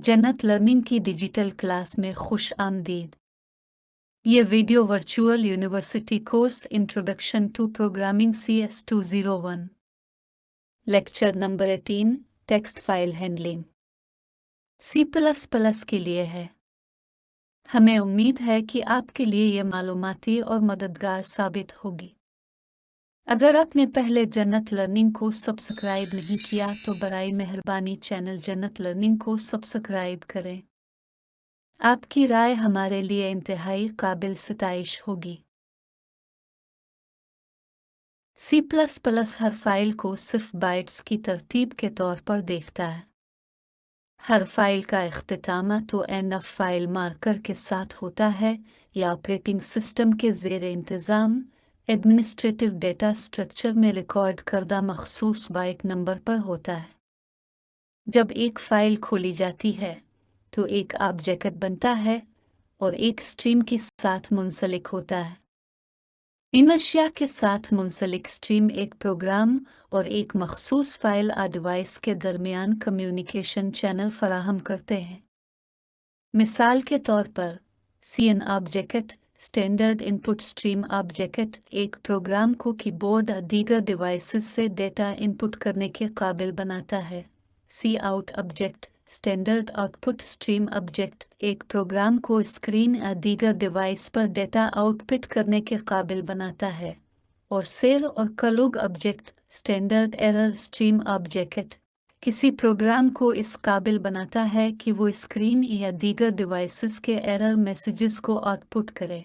जन्नत लर्निंग की digital class में खुश आमदीद। ये video virtual university course introduction to programming CS 201 lecture number 18 text file handling C++ के लिए है। हमें उम्मीद है कि आपके लिए ये मालूमाती और मददगार साबित होगी। अगर आपने पहले जन्नत लर्निंग को सब्सक्राइब नहीं किया तो बराए मेहरबानी चैनल जन्नत लर्निंग को सब्सक्राइब करें। आपकी राय हमारे लिए इंतहाई काबिल सिताइश होगी। C++ हर फाइल को सिर्फ बाइट्स की तरतीब के तौर पर देखता है। हर फाइल का इख्तिताम तो एंड ऑफ फाइल मार्कर के साथ होता है या ऑपरेटिंग सिस्टम के ज़ेर इंतज़ाम एडमिनिस्ट्रेटिव डेटा स्ट्रक्चर में रिकॉर्ड करदा मखसूस बाइट नंबर पर होता है। जब एक फाइल खोली जाती है तो एक ऑब्जेक्ट बनता है और एक स्ट्रीम के साथ मुंसलिक होता है। इन अशिया के साथ मुंसलिक स्ट्रीम एक प्रोग्राम और एक मखसूस फाइल या डिवाइस के दरमियान कम्युनिकेशन चैनल फराहम करते हैं। मिसाल के तौर पर CN object standard input stream object एक प्रोग्राम को कीबोर्ड और दीगर डिवाइसेस से डेटा इनपुट करने के काबिल बनाता है। Cout object standard output stream object एक प्रोग्राम को स्क्रीन या दीगर डिवाइस पर डेटा आउटपुट करने के काबिल बनाता है। और सेल और clog object standard error stream object किसी प्रोग्राम को इस काबिल बनाता है कि वो स्क्रीन या दीगर डिवाइसेस के एरर मैसेजेस को आउटपुट करे।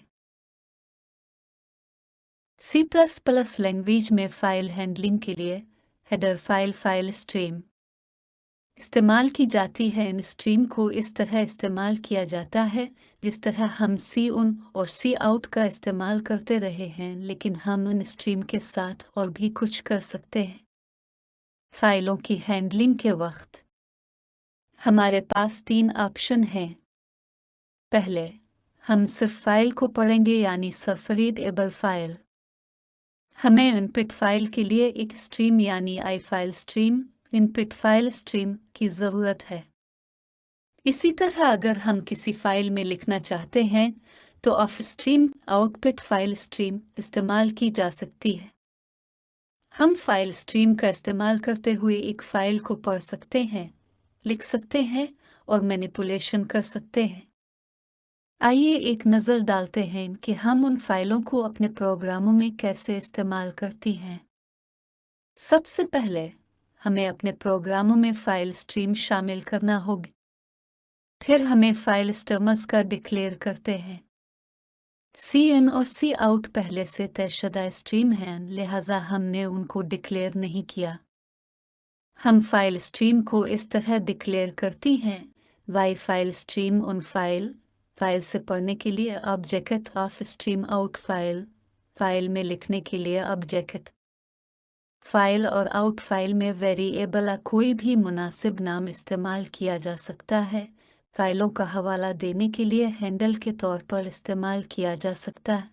C++ लैंग्वेज में फाइल हैंडलिंग के लिए हेडर फाइल स्ट्रीम इस्तेमाल की जाती है। इन स्ट्रीम को इस तरह इस्तेमाल किया जाता है जिस तरह हम C_un और Cout का इस्तेमाल करते रहे हैं, लेकिन हम इन स्ट्रीम के साथ और भी कुछ कर सकते हैं। फाइलों की हैंडलिंग के वक्त हमारे पास 3 ऑप्शन हैं। पहले, हम सिर्फ फाइल को पढ़ेंगे यानी सरफरीडेबल फाइल। हमें इनपुट फाइल के लिए एक स्ट्रीम यानी file stream input file stream की ज़रूरत है। इसी तरह अगर हम किसी फाइल में लिखना चाहते हैं तो of stream output file stream इस्तेमाल की जा सकती है। हम फाइल स्ट्रीम का इस्तेमाल करते हुए एक फाइल को पढ़ सकते हैं, लिख सकते हैं और मैनिपुलेशन कर सकते हैं। आइए एक नज़र डालते हैं कि हम उन फाइलों को अपने प्रोग्रामों में कैसे इस्तेमाल करती हैं। सबसे पहले हमें अपने प्रोग्रामों में फाइल स्ट्रीम शामिल करना होगी। फिर हमें फाइल स्ट्रीम्स का डिक्लेयर करते हैं। CN और Cout पहले से तयशुदा स्ट्रीम हैं, लिहाजा हमने उनको डिक्लेयर नहीं किया। हम फाइल स्ट्रीम को इस तरह डिक्लेयर करती हैं। वाई फाइल स्ट्रीम उन फाइल से पढ़ने के लिए object of stream out file में लिखने के लिए ऑब्जेक्ट। फाइल और आउट फाइल में वेरिएबल या कोई भी मुनासिब नाम इस्तेमाल किया जा सकता है। फाइलों का हवाला देने के लिए हैंडल के तौर पर इस्तेमाल किया जा सकता है।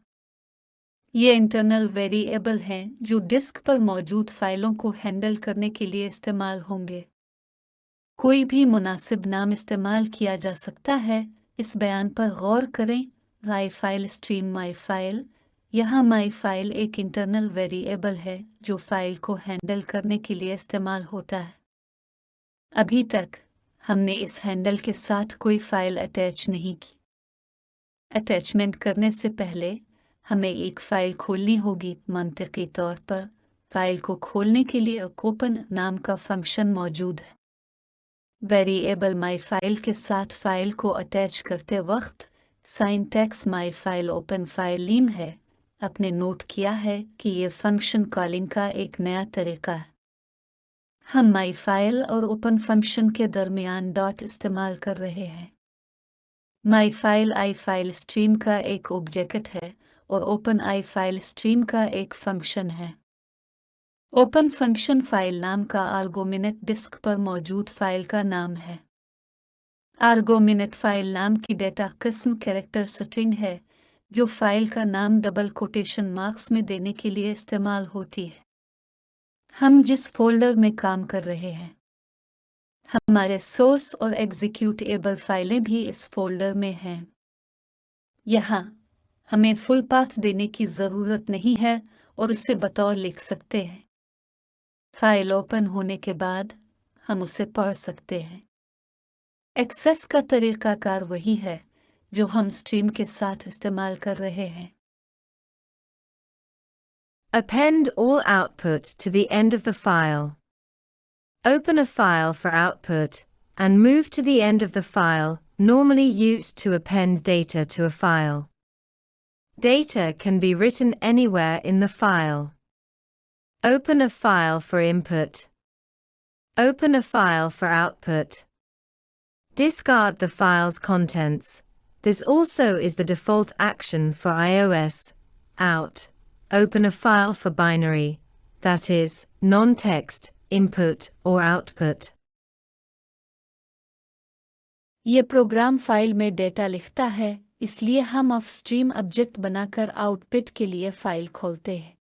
ये इंटरनल वेरिएबल हैं जो डिस्क पर मौजूद फाइलों को हैंडल करने के लिए इस्तेमाल होंगे। कोई भी मुनासिब नाम इस्तेमाल किया जा सकता है। इस बयान पर गौर करें। My file stream my file, यहाँ माई फाइल एक इंटरनल वेरिएबल है जो फाइल को हैंडल करने के लिए इस्तेमाल होता है। अभी तक हमने इस हैंडल के साथ कोई फाइल अटैच नहीं की। अटैचमेंट करने से पहले हमें एक फ़ाइल खोलनी होगी। मंतिकी तौर पर फ़ाइल को खोलने के लिए ओपन नाम का फंक्शन मौजूद है। वेरिएबल माई फाइल के साथ फ़ाइल को अटैच करते वक्त सिंटैक्स माई फाइल ओपन फाइलिम है। आपने नोट किया है कि ये फंक्शन कॉलिंग का एक नया तरीका है। हम माई फाइल और ओपन फंक्शन के दरमियान डॉट इस्तेमाल कर रहे हैं। माई फाइल फाइल स्ट्रीम का एक ऑब्जेक्ट है और ओपन फाइल स्ट्रीम का एक फंक्शन है। ओपन फंक्शन फाइल नाम का आर्गुमेंट डिस्क पर मौजूद फाइल का नाम है। आर्गुमेंट फाइल नाम की डेटा किस्म कैरेक्टर स्ट्रिंग है जो फाइल का नाम डबल कोटेशन मार्क्स में देने के लिए इस्तेमाल होती है। हम जिस फोल्डर में काम कर रहे हैं, हमारे सोर्स और एग्जीक्यूटेबल फाइलें भी इस फोल्डर में हैं। यहाँ हमें फुल पाथ देने की ज़रूरत नहीं है और उसे बतौर लिख सकते हैं। फाइल ओपन होने के बाद हम उसे पढ़ सकते हैं। एक्सेस का तरीकाकार वही है जो हम स्ट्रीम के साथ इस्तेमाल कर रहे हैं। Append all output to the end of the file. Open a file for output and move to the end of the file, normally used to append data to a file. Data can be written anywhere in the file. Open a file for input. Open a file for output. Discard the file's contents. This also is the default action for iOS. Out. Open a file for binary, that is, non-text, input or output. ये program file में data लिखता है, इसलिए हम ऑफस्ट्रीम object बनाकर output के लिए file खोलते हैं।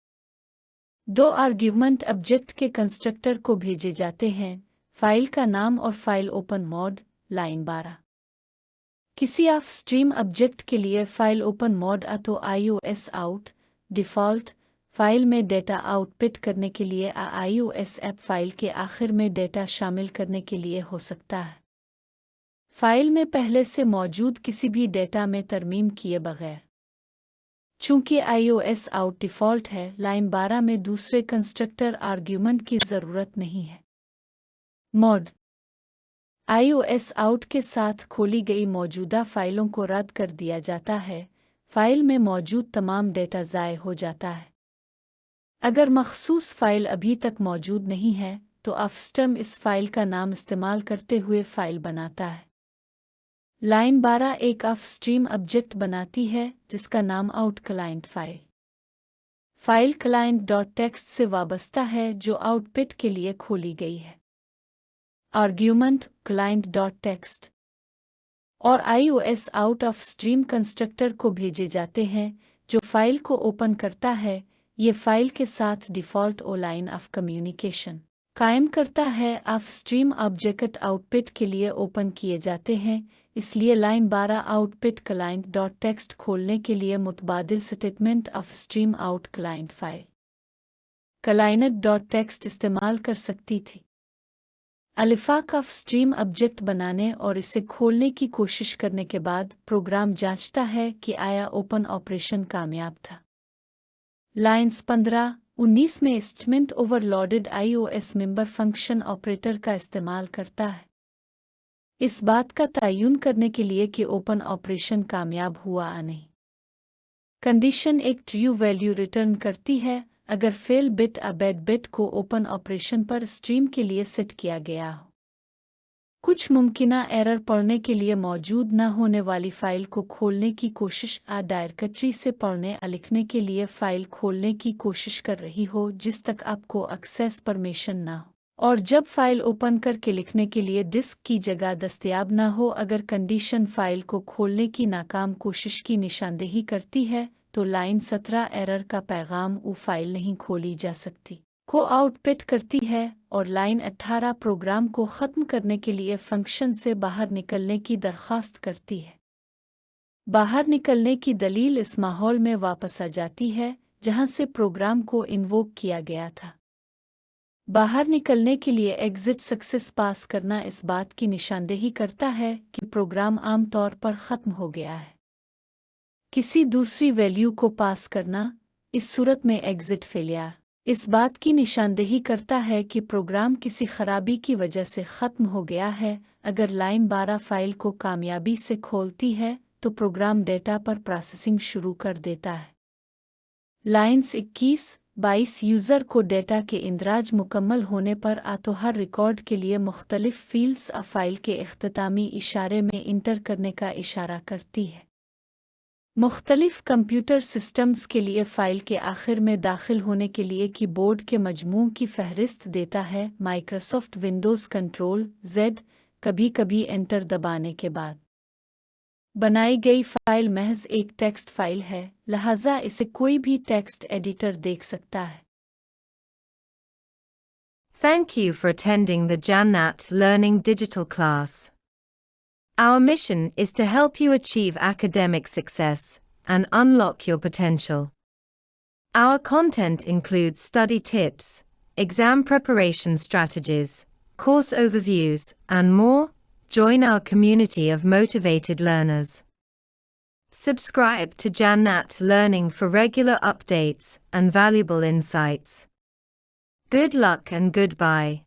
2 आर्ग्यूमेंट ऑब्जेक्ट के कंस्ट्रक्टर को भेजे जाते हैं, फाइल का नाम और फाइल ओपन मोड, लाइन 12। किसी ऑफस्ट्रीम ऑब्जेक्ट के लिए फाइल ओपन मोड तो iOS आउट, डिफ़ॉल्ट, फाइल में डेटा आउटपुट करने के लिए iOS ऐप फाइल के आखिर में डेटा शामिल करने के लिए हो सकता है। फाइल में पहले से मौजूद किसी भी डेटा में तरमीम किए बगैर। चूंकि iOS आउट डिफ़ॉल्ट है, लाइन 12 में दूसरे कंस्ट्रक्टर आर्ग्यूमेंट की ज़रूरत नहीं है। मोड iOS आउट के साथ खोली गई मौजूदा फाइलों को रद्द कर दिया जाता है, फाइल में मौजूद तमाम डेटा ज़ाय हो जाता है। अगर मखसूस फाइल अभी तक मौजूद नहीं है, तो ऑफस्ट्रीम इस फाइल का नाम इस्तेमाल करते हुए फाइल बनाता है। लाइन 12 एक ऑफस्ट्रीम ऑब्जेक्ट बनाती है जिसका नाम आउट क्लाइंट फाइल client.txt से वाबस्ता है जो आउटपुट के लिए खोली गई है। आर्ग्यूमेंट client.txt और iOS out of stream constructor को भेजे जाते हैं जो फाइल को ओपन करता है। ये फाइल के साथ डिफ़ॉल्ट ओ लाइन ऑफ कम्युनिकेशन कायम करता है। ऑफ स्ट्रीम ऑब्जेक्ट आउटपुट के लिए ओपन किए जाते हैं, इसलिए लाइन 12 आउटपुट client.txt खोलने के लिए मुतबादिल statement of stream out client file client.txt इस्तेमाल कर सकती थी। अलिफाक ऑफ स्ट्रीम ऑब्जेक्ट बनाने और इसे खोलने की कोशिश करने के बाद प्रोग्राम जांचता है कि आया ओपन ऑपरेशन कामयाब था। लाइन्स 15-19 में statement overloaded iOS member function operator का इस्तेमाल करता है, इस बात का तयन करने के लिए कि ओपन ऑपरेशन कामयाब हुआ या नहीं। कंडीशन एक ट्रू वैल्यू रिटर्न करती है अगर फेल बिट अबेड बिट को ओपन ऑपरेशन पर स्ट्रीम के लिए सेट किया गया हो। कुछ मुमकिना एरर पढ़ने के लिए मौजूद न होने वाली फाइल को खोलने की कोशिश डायरेक्टरी से पढ़ने या लिखने के लिए फाइल खोलने की कोशिश कर रही हो जिस तक आपको एक्सेस परमिशन ना हो, और जब फाइल ओपन करके लिखने के लिए डिस्क की जगह दस्तयाब न हो। अगर कंडीशन फाइल को खोलने की नाकाम कोशिश की निशानदेही करती है तो लाइन 17 एरर का पैगाम वो फाइल नहीं खोली जा सकती को आउटपुट करती है, और लाइन 18 प्रोग्राम को ख़त्म करने के लिए फंक्शन से बाहर निकलने की दरख्वास्त करती है। बाहर निकलने की दलील इस माहौल में वापस आ जाती है जहां से प्रोग्राम को इन्वोक किया गया था। बाहर निकलने के लिए एग्जिट सक्सेस पास करना इस बात की निशानदेही करता है कि प्रोग्राम आम तौर पर ख़त्म हो गया है। किसी दूसरी वैल्यू को पास करना, इस सूरत में एग्जिट फेलियर, इस बात की निशानदेही करता है कि प्रोग्राम किसी खराबी की वजह से ख़त्म हो गया है। अगर लाइन 12 फाइल को कामयाबी से खोलती है तो प्रोग्राम डेटा पर प्रोसेसिंग शुरू कर देता है। लाइन्स 21-22 यूज़र को डेटा के इंदराज मुकम्मल होने पर तो हर रिकॉर्ड के लिए मुख्तलिफ फील्ड्स फाइल के इख्तितामी इशारे में इंटर करने का इशारा करती है। मुख्तलिफ कंप्यूटर सिस्टम्स के लिए फ़ाइल के आखिर में दाखिल होने के लिए कीबोर्ड के मजमू की फहरिस्त देता है। माइक्रोसॉफ्ट विंडोज़ Ctrl+Z कभी कभी एंटर दबाने के बाद बनाई गई फ़ाइल महज एक टेक्स्ट फ़ाइल है, लिहाजा इसे कोई भी टेक्स्ट एडिटर देख सकता है। Thank you for attending the Jannat Learning Digital class. Our mission is to help you achieve academic success and unlock your potential. Our content includes study tips, exam preparation strategies, course overviews, and more. Join our community of motivated learners. Subscribe to Jannat Learning for regular updates and valuable insights. Good luck and goodbye.